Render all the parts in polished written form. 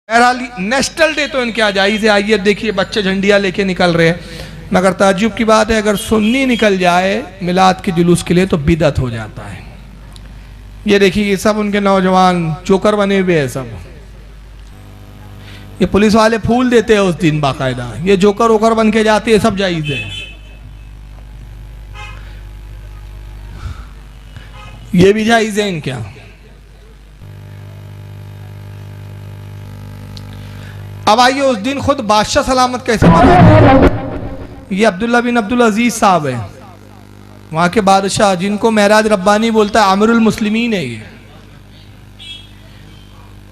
बहरहाल national day तो इनके जायज़ है। आइए देखिए बच्चे झंडियाँ लेके निकल रहे हैं, मगर ताज्जुब की बात है अगर सुन्नी निकल जाए मिलाद के जुलूस के लिए तो बिदअत हो जाता है। ये देखिए ये सब उनके नौजवान जोकर बने हुए हैं सब। ये पुलिस वाले फूल देते हैं उस दिन बाकायदा, ये जोकर वोकर बन के जाते हैं, सब जायज़ है। ये भी जायज़ है इनके यहाँ। अब आइए उस दिन खुद बादशाह सलामत कैसे मनाते। ये अब्दुल्ला बिन अब्दुल अजीज साहब है, वहाँ के बादशाह, जिनको महराज रब्बानी बोलता है आमिरुल मुस्लिमीन है ये।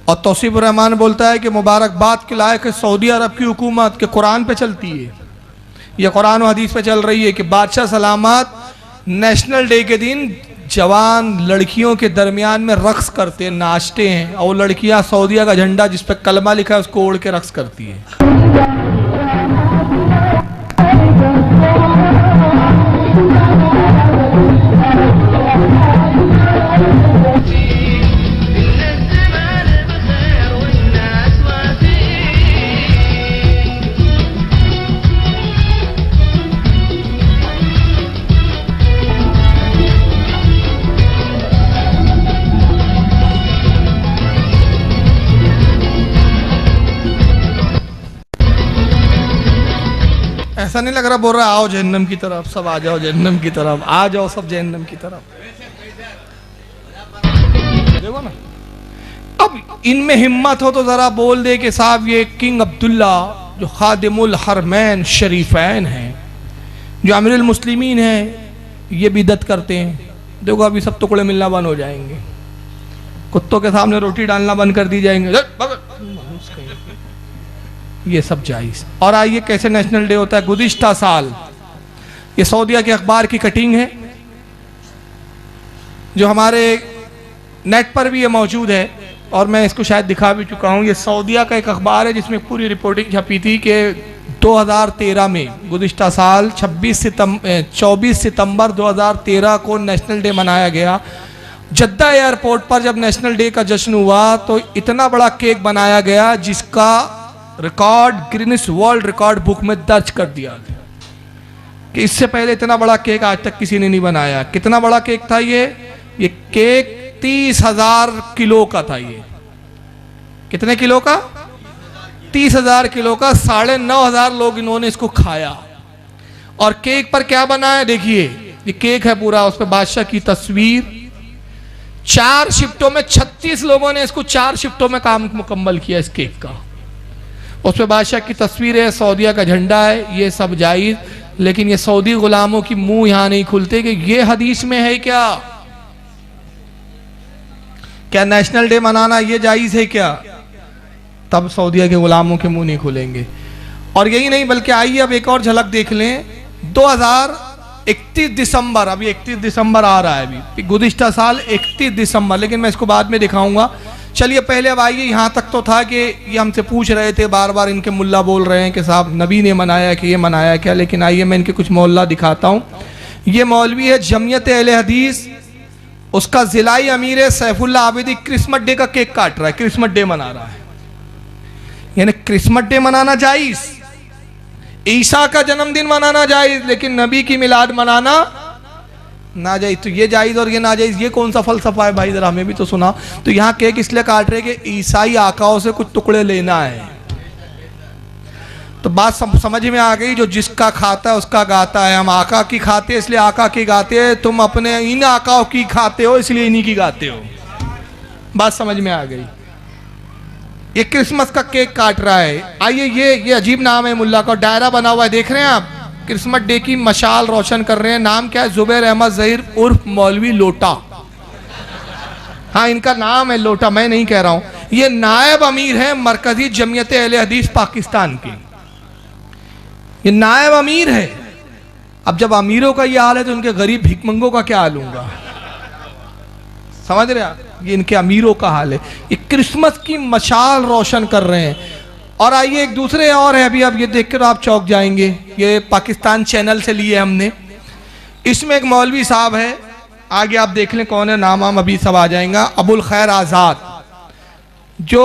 और तौसीफ रहमान बोलता है कि मुबारकबाद के लायक है सऊदी अरब की हुकूमत के कुरान पे चलती है, ये कुरान और हदीस पे चल रही है कि बादशाह सलामत नेशनल डे के दिन जवान लड़कियों के दरमियान में रक्स करते हैं, नाचते हैं, और लड़कियां सऊदिया का झंडा जिस पे कलमा लिखा है उसको ओढ़ के रक्स करती है। ऐसा नहीं लग रहा बोल रहा आओ जहन्नम की तरफ, सब आ जाओ जहन्नम की तरफ, आ जाओ सब जहन्नम की तरफ। देखो ना, अब इनमें हिम्मत हो तो जरा बोल दे कि साहब ये किंग अब्दुल्ला जो खादिमुल हरमैन शरीफैन हैं, जो अमीरुल मुस्लिमीन हैं, ये बिदअत करते हैं। देखो अभी सब टुकड़े मिलना बंद हो जाएंगे, कुत्तों के सामने रोटी डालना बंद कर दी जाएंगे, ये सब जायज़। और आइए कैसे नेशनल डे होता है। गुज़िश्ता साल, ये सऊदिया के अखबार की कटिंग है जो हमारे नेट पर भी ये मौजूद है और मैं इसको शायद दिखा भी चुका हूँ। ये सऊदिया का एक अखबार है जिसमें पूरी रिपोर्टिंग छपी थी कि 2013 में गुज़िश्ता साल 24 सितंबर 2013 को नेशनल डे मनाया गया। जद्दा एयरपोर्ट पर जब नेशनल डे का जश्न हुआ तो इतना बड़ा केक बनाया गया जिसका record Guinness world record book में दर्ज कर दिया गया कि इससे पहले इतना बड़ा केक आज तक किसी ने नहीं बनाया। कितना बड़ा केक था ये केक 30,000 किलो का था। ये कितने किलो का? 30,000 किलो का। 9,500 लोग इन्होंने इसको खाया। और केक पर क्या बना है देखिए, ये केक है पूरा, उस पर बादशाह की तस्वीर। 4 शिफ्टों में 36 लोगों ने इसको 4 शिफ्टों में काम मुकम्मल किया इस केक का। उस पर बादशाह की तस्वीर है, सऊदिया का झंडा है, ये सब जायज़। लेकिन ये सऊदी गुलामों की मुंह यहां नहीं खुलते कि ये हदीस में है क्या नेशनल डे मनाना ये जायज़ है क्या, तब सऊदिया के गुलामों के मुंह नहीं खुलेंगे। और यही नहीं बल्कि आइए अब एक और झलक देख लें। 2031 दिसंबर, अभी 31 दिसंबर आ रहा है, अभी गुज़िश्ता साल 31 दिसंबर, लेकिन मैं इसको बाद में दिखाऊंगा। चलिए पहले अब आइए, यहाँ तक तो था कि ये हमसे पूछ रहे थे बार बार, इनके मुल्ला बोल रहे हैं कि साहब नबी ने मनाया कि ये मनाया क्या, लेकिन आइए मैं इनके कुछ मोहल्ला दिखाता हूँ। ये मौलवी है जमियत अहले हदीस, उसका ज़िलाई अमीर है सैफुल्लाह आबिदी, क्रिसमस डे का केक काट रहा है, क्रिसमस डे मना रहा है। यानी क्रिसमस डे मनाना जायज़, ईसा का जन्मदिन मनाना जायज़, लेकिन नबी की मिलाद मनाना ना जायज़। तो ये जायज़ और ये ना जायज़, ये कौन सा फलसफा है भाई, जरा हमें भी तो सुना। तो यहाँ केक इसलिए काट रहे कि ईसाई आकाओं से कुछ टुकड़े लेना है। तो बात समझ में आ गई, जो जिसका खाता है उसका गाता है। हम आका की खाते हैं इसलिए आका की गाते हैं, तुम अपने इन आकाओं की खाते हो इसलिए इन्हीं की गाते हो। बात समझ में आ गई। ये क्रिसमस का केक काट रहा है। आइए ये अजीब नाम है मुल्ला का, डायरा बना हुआ है, देख रहे हैं आप, क्रिसमस डे की मशाल रोशन कर रहे हैं। नाम क्या है? जुबैर अहमद ज़हीर उर्फ मौलवी लोटा। हाँ इनका नाम है लोटा, मैं नहीं कह रहा हूं। ये नायब अमीर है मरकजी जमियत अहले हदीस पाकिस्तान की, ये नायब अमीर है। अब जब अमीरों का ये हाल है तो उनके गरीब भिखमंगों का क्या हाल होगा, समझ रहे आप? ये इनके अमीरों का हाल है। ये क्रिसमस की मशाल रोशन कर रहे हैं। और आइए एक दूसरे और है, अभी अब ये देखकर आप चौंक जाएंगे, ये पाकिस्तान चैनल से लिए हमने। इसमें एक मौलवी साहब है, आगे आप देख लें कौन है, नाम अभी सब आ जाएगा। अबुल खैर आज़ाद, जो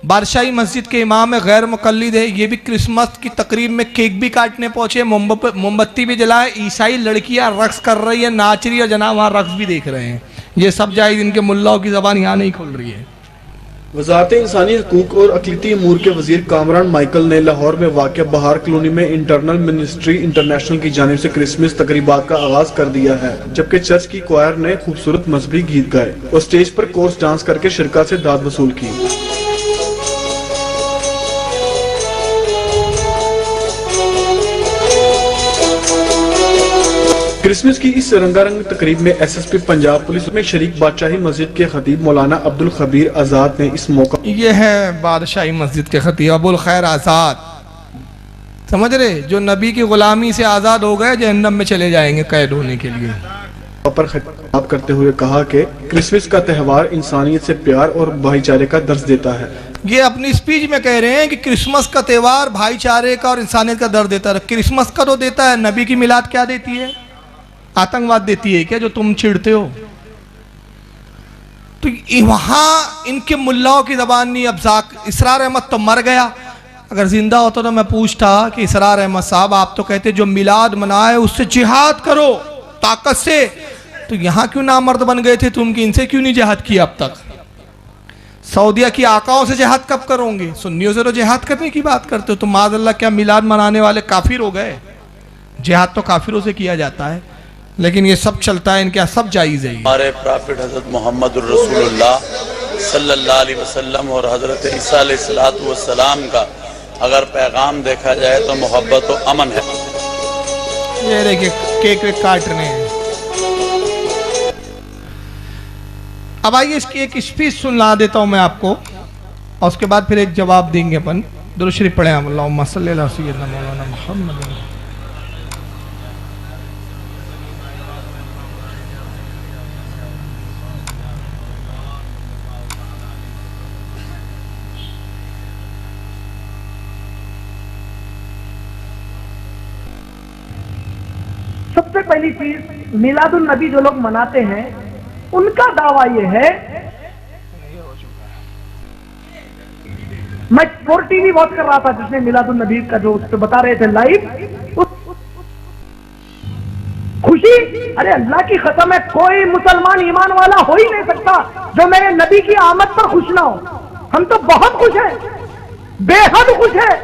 बादशाही मस्जिद के इमाम है, गैर मुकल्लिद है, ये भी क्रिसमस की तकरीब में केक भी काटने पहुंचे, मोमबत्ती भी जलाए, ईसाई लड़कियां रक्स कर रही है, नाच रही है, जनाब वहाँ रक्स भी देख रहे हैं। ये सब जायज़, इनके मुल्लाओं की ज़बान यहाँ नहीं खुल रही है। वज़ारत इंसानी हकूक़ और अक़लीती अमूर के वज़ीर कामरान माइकल ने लाहौर में वाक़िअ बहार कॉलोनी में इंटरनल मिनिस्ट्री इंटरनेशनल की जानिब से क्रिसमस तकरीबात का आगाज कर दिया है, जबकि चर्च की क्वायर ने खूबसूरत मजहबी गीत गाए और स्टेज पर कोर्स डांस करके शिरका से दाद वसूल की। क्रिसमस की इस रंगारंग तकरीब में SSP पंजाब पुलिस में शरीक बादशाही मस्जिद के खतीब मौलाना अब्दुल खबीर आज़ाद ने इस मौका, ये है बादशाही मस्जिद के खतीब अबुल खैर आज़ाद, समझ रहे, जो नबी की गुलामी से आज़ाद हो गए, जहन्नम में चले जाएंगे कैद होने के लिए। पर खिताब करते हुए कहा कि क्रिसमस का त्यौहार इंसानियत से प्यार और भाईचारे का दर्ज देता है। ये अपनी स्पीच में कह रहे हैं कि क्रिसमस का त्यौहार भाईचारे का और इंसानियत का दर्ज देता है। क्रिसमस का तो देता है, नबी की मिलाद क्या देती है? आतंकवाद देती है क्या, जो तुम छिड़ते हो? तो वहां इनके मुल्लाओं की जबान नहीं। अब इसरार अहमद तो मर गया, अगर जिंदा होता तो मैं पूछता कि इसरार अहमद साहब, आप तो कहते जो मिलाद मनाए उससे जिहाद करो ताकत से, तो यहां क्यों नामर्द बन गए थे तुम, कि इनसे क्यों नहीं जिहाद किया अब तक? सऊदिया की आकाओं से जिहाद कब करोगे? सुन्नियों से तो जिहाद करने की बात करते हो तुम। माज़अल्लाह, क्या मिलाद मनाने वाले काफिर हो गए? जिहाद तो काफिरों से किया जाता है, लेकिन ये सब चलता है, इनके सब जायज़ है। हमारे प्रॉफिट हज़रत मोहम्मद रसूलुल्लाह सल्लल्लाहु अलैहि वसल्लम और हज़रत ईसा अलैहिस्सलातु वस्सलाम का अगर पैगाम देखा जाए तो मोहब्बत और अमन है। ये देखिए केक वेक काट रहे हैं। अब आइए इसकी एक स्पीच सुना देता हूं मैं आपको, और उसके बाद फिर एक जवाब देंगे अपन। दुरूद शरीफ पढ़े अल्लाहुम्मा सल्ली अला सय्यिदना मौलाना मुहम्मद। सबसे पहली चीज, मिलादुल नबी जो लोग मनाते हैं उनका दावा यह है, मैं 4 TV वॉच कर रहा था जिसने मिलादुल नबी का जो उस पे बता रहे थे लाइव, खुशी, अरे अल्लाह की कसम है कोई मुसलमान ईमान वाला हो ही नहीं सकता जो मेरे नबी की आमद पर खुश ना हो। हम तो बहुत खुश हैं, बेहद खुश हैं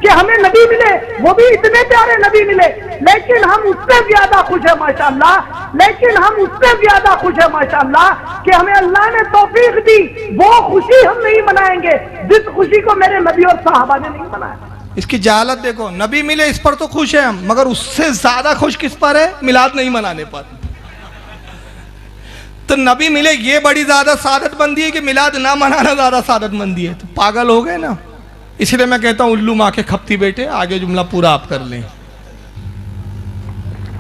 कि हमें नबी मिले, वो भी इतने प्यारे नबी मिले, लेकिन हम उससे ज्यादा खुश है माशाअल्लाह, लेकिन हम उससे ज्यादा खुश है माशाअल्लाह कि हमें अल्लाह ने तौफीक दी। वो खुशी हम नहीं मनाएंगे जिस खुशी को मेरे नबी और साहबा ने नहीं मनाया। इसकी जालत देखो, नबी मिले इस पर तो खुश है हम, मगर उससे ज्यादा खुश किस पर है? मिलाद नहीं मनाने पर। तो नबी मिले ये बड़ी ज्यादा सादतमंदी है कि मिलाद ना मनाना ज्यादा सादतमंदी है? तो पागल हो गए ना। इसलिए मैं कहता हूं उल्लू माँ के खपती बेटे, आगे जुमला पूरा आप कर लें।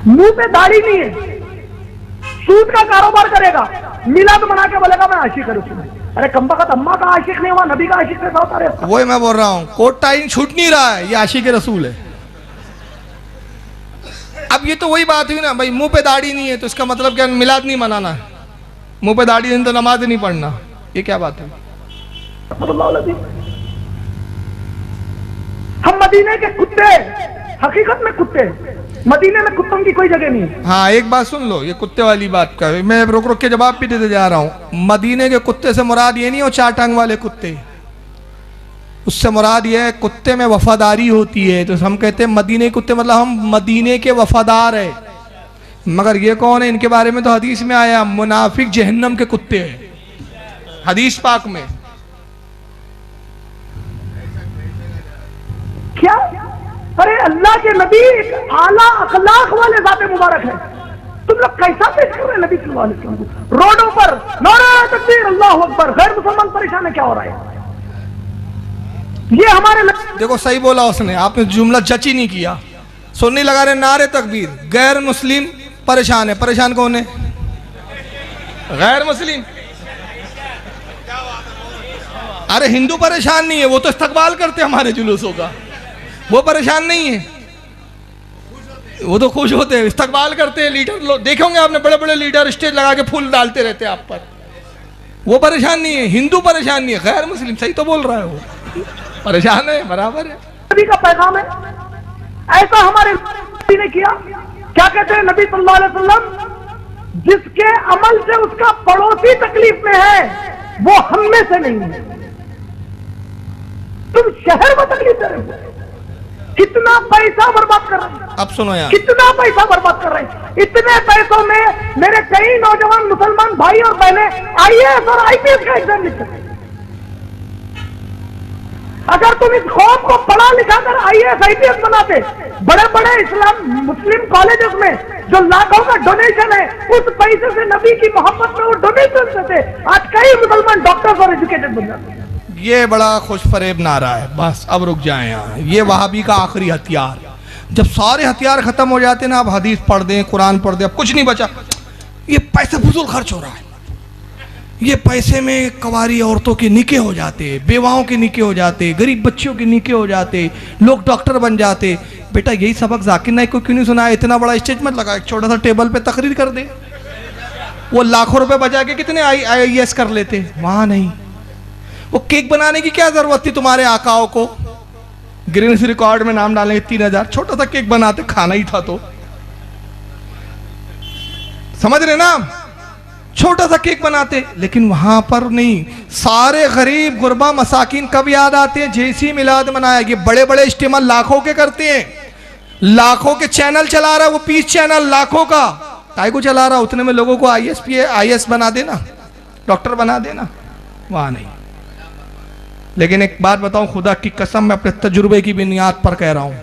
मुंह पे दाढ़ी नहीं है, सूद का कारोबार करेगा, मिलाद मना के बोलेगा मैं आशिक है रसूल। अरे कमबख्त, अम्मा का आशिक नहीं हुआ, नबी का आशिक कैसा होता है? वही मैं बोल रहा हूं, कोट टाइन छूट नहीं रहा है, ये आशिक रसूल है। अब ये तो वही बात हुई ना भाई, मुंह पे दाढ़ी नहीं है तो इसका मतलब क्या मिलाद नहीं मनाना है? मुंह पे दाढ़ी नहीं तो नमाज नहीं पढ़ना, ये क्या बात है? हम मदीने के कुत्ते, हकीकत में कुत्ते, मदीने में कुत्तों की कोई जगह नहीं है। हाँ एक बात सुन लो, ये कुत्ते वाली बात का मैं रुक रुक के जवाब भी देते जा रहा हूँ। मदीने के कुत्ते से मुराद ये नहीं हो 4 टांग वाले कुत्ते, उससे मुराद ये है कुत्ते में वफादारी होती है। तो हम कहते हैं मदीने के कुत्ते, मतलब हम मदीने के वफादार है। मगर ये कौन है? इनके बारे में तो हदीस में आया, मुनाफिक जहन्नम के कुत्ते हैं, हदीस पाक में। क्या? अरे अल्लाह के नबी एक आला अखलाक वाले ज़ाते मुबारक है, तुम लोग कैसा पेश कर रहे हैं नबी सल्लल्लाहु अलैहि वसल्लम को? रोडों पर नारे तकबीर, अल्लाहु अकबर, गैर मुसलमान परेशान है, क्या हो रहा है? ये हमारे देखो सही बोला उसने, आपने जुमला जज ही नहीं किया। सुनने लगा रहे नारे तकबीर, गैर मुस्लिम परेशान है। परेशान कौन है? गैर मुस्लिम। अरे हिंदू परेशान नहीं है, वो तो इस्तकबाल करते हमारे जुलूसों का, वो परेशान नहीं है, वो तो खुश होते हैं, इस्तकबाल करते हैं। लीडर लोग देखे होंगे आपने, बड़े बड़े लीडर स्टेज लगा के फूल डालते रहते हैं आप पर, वो परेशान नहीं है। हिंदू परेशान नहीं है, गैर मुस्लिम। सही तो बोल रहा है वो। परेशान है, बराबर है। नबी का पैगाम है, ऐसा हमारे नबी ने किया। क्या कहते हैं नबी सल्लल्लाहु अलैहि वसल्लम, जिसके अमल से उसका पड़ोसी तकलीफ में है वो हम में से नहीं है। तुम शहर में तकलीफ दे रहे हो, कितना पैसा बर्बाद कर रहे हैं। अब सुनो यार, कितना पैसा बर्बाद कर रहे हैं। इतने पैसों में मेरे कई नौजवान मुसलमान भाई और बहनें आईएएस और आईपीएस का एग्जाम लिखते हैं। अगर तुम इस कौम को पढ़ा लिखा कर आईएएस आईपीएस बनाते, बड़े बड़े इस्लाम मुस्लिम कॉलेजेस में जो लाखों का डोनेशन है, उस पैसे से नबी की मोहब्बत में वो डोनेशन देते, आज कई मुसलमान डॉक्टर्स और एजुकेटेड बन जाते हैं। ये बड़ा खुश फरेब नारा है। बस अब रुक जाए यहाँ। ये वहाबी का आखिरी हथियार। जब सारे हथियार खत्म हो जाते ना, अब हदीस पढ़ दें, कुरान पढ़ दें, अब कुछ नहीं बचा। ये पैसा फजूल खर्च हो रहा है। ये पैसे में कवारी औरतों के निके हो जाते, बेवाओं के निके हो जाते, गरीब बच्चियों के निके हो जाते, लोग डॉक्टर बन जाते। बेटा यही सबक जाकिर नाइक को क्यों नहीं सुनाया? इतना बड़ा स्टेज मत लगा, एक छोटा सा टेबल पे तकरीर कर दे। वो लाखों रुपए बचा के कितने IAS कर लेते। वहां नहीं। वो केक बनाने की क्या जरूरत थी तुम्हारे आकाओं को? गिनीज रिकॉर्ड में नाम डालेंगे 3000, छोटा सा केक बनाते, खाना ही था तो। समझ रहे ना? छोटा सा केक बनाते, लेकिन वहां पर नहीं। सारे गरीब गुरबा मसाकिन कब याद आते हैं? जैसी मिलाद मनाया। ये बड़े बड़े इज्तिमा लाखों के करते हैं, लाखों के चैनल चला रहा है वो, पीस चैनल लाखों का। काय को चला रहा? उतने में लोगों को IAS बना देना, डॉक्टर बना देना। वहां नहीं। लेकिन एक बात बताऊं, खुदा की कसम, मैं अपने तजुर्बे की बुनियाद पर कह रहा हूं,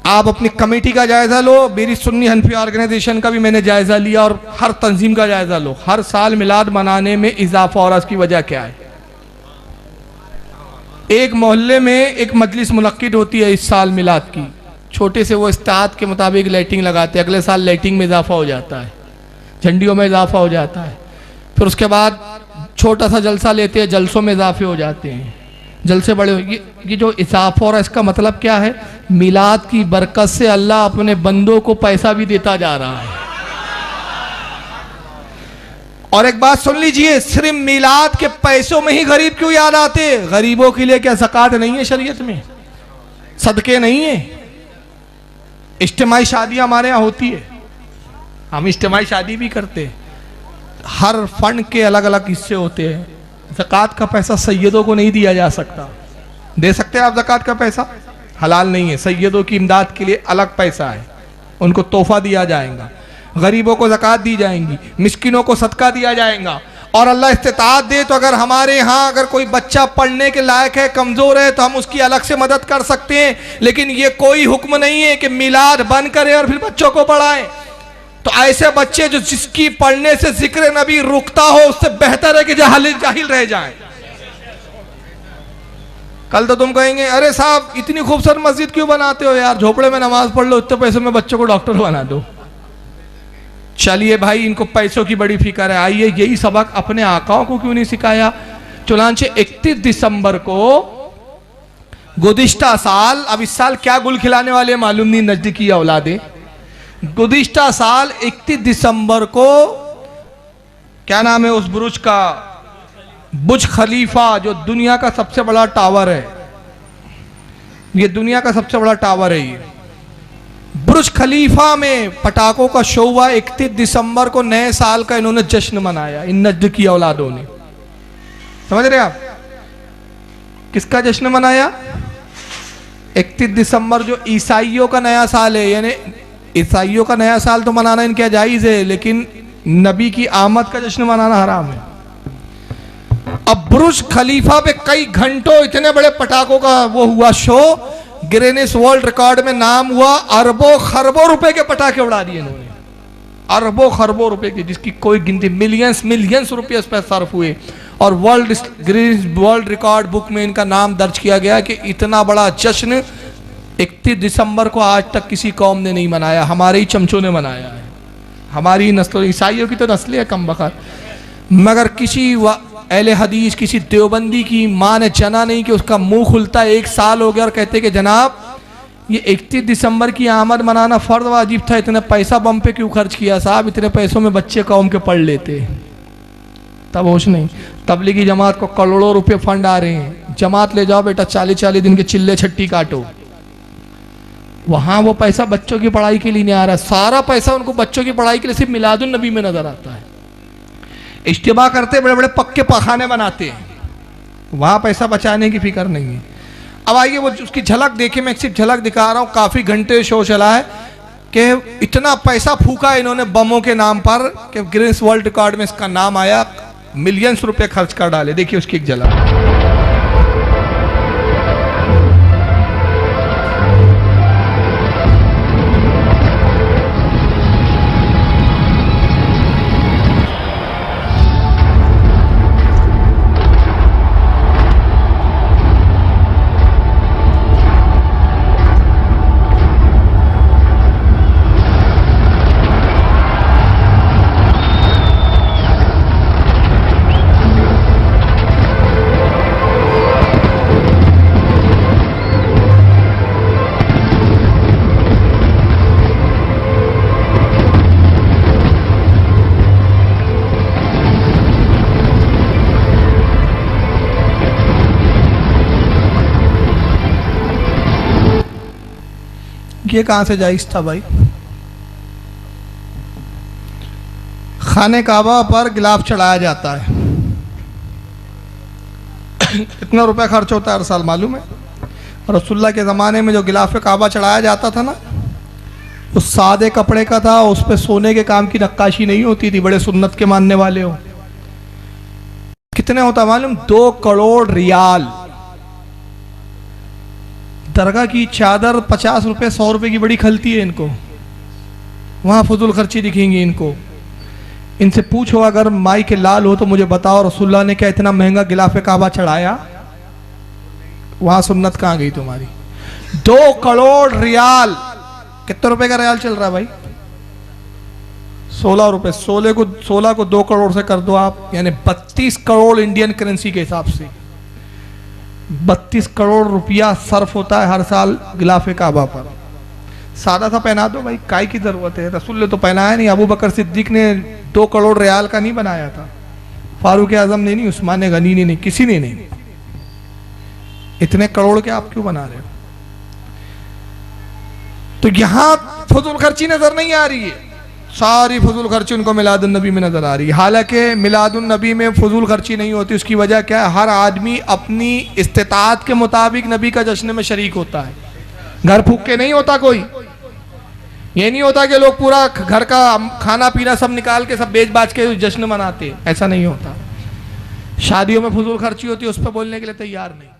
आप अपनी कमेटी का जायजा लो, मेरी सुन्नी हनफी ऑर्गेनाइजेशन का भी मैंने जायजा लिया, और हर तंजीम का जायजा लो। हर साल मिलाद मनाने में इजाफा और उसकी वजह क्या है? एक मोहल्ले में एक मजलिस मुनक्किद होती है इस साल मिलाद की, छोटे से वो इस्तात के मुताबिक लाइटिंग लगाते हैं, अगले साल लाइटिंग में इजाफा हो जाता है, झंडियों में इजाफा हो जाता है। फिर उसके बाद छोटा सा जलसा लेते हैं, जलसों में इजाफे हो जाते हैं, जलसे बड़े। ये जो इजाफा हो रहा है, इसका मतलब क्या है? मिलाद की बरकत से अल्लाह अपने बंदों को पैसा भी देता जा रहा है। और एक बात सुन लीजिए, सिर्फ मिलाद के पैसों में ही गरीब क्यों याद आते? गरीबों के लिए क्या ज़कात नहीं है शरीयत में? सदके नहीं है? इज्तिमाई शादियां हमारे यहाँ होती है, हम इज्तिमाई शादी भी करते हैं। हर फंड के अलग अलग हिस्से होते हैं। ज़कात का पैसा सैयदों को नहीं दिया जा सकता। दे सकते हैं आप ज़कात का पैसा? हलाल नहीं है। सैयदों की इमदाद के लिए अलग पैसा है, उनको तोहफा दिया जाएगा, गरीबों को ज़कात दी जाएंगी, मिस्किनों को सदका दिया जाएगा। और अल्लाह इस्तिताअत दे तो अगर हमारे यहाँ अगर कोई बच्चा पढ़ने के लायक है, कमज़ोर है, तो हम उसकी अलग से मदद कर सकते हैं। लेकिन ये कोई हुक्म नहीं है कि मिलाद बंद करें और फिर बच्चों को पढ़ाएं। तो ऐसे बच्चे जो जिसकी पढ़ने से जिक्र नबी रुकता हो, उससे बेहतर है कि जाहिल रह जाएं। कल तो तुम कहेंगे, अरे साहब इतनी खूबसूरत मस्जिद क्यों बनाते हो यार, झोपड़े में नमाज पढ़ लो, इतने पैसों में बच्चों को डॉक्टर बना दो। चलिए भाई, इनको पैसों की बड़ी फिक्र है, आइए यही सबक अपने आकाओं को क्यों नहीं सिखाया? चुनांचे 31 दिसंबर को गुज़िश्ता साल, अब इस साल क्या गुल खिलाने वाले मालूम नहीं, नजदीकी औलादे। गुज़िश्ता साल 31 दिसंबर को क्या नाम है उस बुर्ज का? बुर्ज खलीफा, जो दुनिया का सबसे बड़ा टावर है। ये दुनिया का सबसे बड़ा टावर है। ये बुर्ज खलीफा में पटाखों का शो हुआ। 31 दिसंबर को नए साल का इन्होंने जश्न मनाया, इन नजदीकी औलादों ने। समझ रहे आप? किसका जश्न मनाया? 31 दिसंबर जो ईसाइयों का नया साल है। यानी ईसाइयों का नया साल तो मनाना इनके जायज है, लेकिन नबी की आमद का जश्न मनाना हराम है। अब बुर्ज खलीफा पे कई घंटों इतने बड़े पटाखों का वो हुआ शो, गिनीज वर्ल्ड रिकॉर्ड में नाम हुआ। अरबों खरबों रुपए के पटाखे उड़ा दिए इन्होंने, अरबों खरबों रुपए के, जिसकी कोई गिनती, मिलियंस रुपए इस पर सर्फ हुए। और गिनीज वर्ल्ड रिकॉर्ड बुक में इनका नाम दर्ज किया गया कि इतना बड़ा जश्न 31 दिसंबर को आज तक किसी कौम ने नहीं मनाया, हमारे ही चमचों ने मनाया है। हमारी नस्ल, ईसाइयों की तो नस्लें है कम बखत, मगर किसी अहले हदीस, किसी देवबंदी की माँ ने जना नहीं कि उसका मुंह खुलता 1 साल हो गया और कहते कि जनाब ये 31 दिसंबर की आमद मनाना फर्ज वाजिब था, इतने पैसा बम पे क्यों खर्च किया साहब, इतने पैसों में बच्चे कौम के पढ़ लेते। तब होश नहीं। तबलीगी जमात को करोड़ों रुपए फंड आ रहे हैं, जमात ले जाओ बेटा, 40-40 दिन के चिल्ले छट्टी काटो। वहां वो पैसा बच्चों की पढ़ाई के लिए नहीं आ रहा, सारा पैसा उनको बच्चों की पढ़ाई के लिए सिर्फ मिलादुन नबी में नजर आता है। इज्तिमा करते बड़े बड़े पक्के पखाने बनाते हैं, वहां पैसा बचाने की फिक्र नहीं है। अब आइए वो उसकी झलक देखिए, मैं सिर्फ झलक दिखा रहा हूं। काफी घंटे शो चला है कि इतना पैसा फूका इन्होंने बमों के नाम पर कि गिनीज वर्ल्ड रिकॉर्ड में इसका नाम आया, मिलियंस रुपए खर्च कर डाले। देखिए उसकी एक झलक। ये कहां से जायज था भाई? खाने काबा पर गिलाफ चढ़ाया जाता है, कितना रुपया खर्च होता है हर साल मालूम है? रसूलुल्लाह के ज़माने में जो गिलाफ काबा चढ़ाया जाता था ना, उस सादे कपड़े का था, उस पर सोने के काम की नक्काशी नहीं होती थी। बड़े सुन्नत के मानने वाले हो, कितने होता मालूम? 2 करोड़ रियाल। दरगाह की चादर 50 रुपए 100 रुपए की बड़ी खलती है इनको, वहां फजूल खर्ची दिखेंगी इनको। इनसे पूछो अगर माई के लाल हो तो मुझे बताओ रसूलुल्लाह ने क्या इतना महंगा गिलाफ काबा चढ़ाया? वहां सुन्नत कहां गई तुम्हारी? 2 करोड़ रियाल। कितने रुपए का रियाल चल रहा है भाई? 16 रुपए। 16 को 2 करोड़ से कर दो आप, यानी 32 करोड़ इंडियन करेंसी के हिसाब से 32 करोड़ रुपया सर्फ होता है हर साल गिलाफ काबा पर। सादा सा पहना दो भाई, काय की जरूरत है? रसूल ने तो पहनाया नहीं, अबू बकर सिद्दीक ने 2 करोड़ रियाल का नहीं बनाया था, फारूक आजम ने नहीं, उस्मान गनी ने नहीं, किसी ने नहीं। इतने करोड़ के आप क्यों बना रहे हो? तो यहां फजूल खर्ची नजर नहीं आ रही है, सारी फजूल खर्ची उनको मिलादुन नबी में नजर आ रही है। हालांकि मिलादुन नबी में फजूल खर्ची नहीं होती। उसकी वजह क्या है? हर आदमी अपनी इस्तिताअत के मुताबिक नबी का जश्न में शरीक होता है, घर फूक के नहीं होता कोई। ये नहीं होता कि लोग पूरा घर का खाना पीना सब निकाल के सब बेच बाच के जश्न मनाते, ऐसा नहीं होता। शादियों में फजूल खर्ची होती है, उस पर बोलने के लिए तैयार नहीं।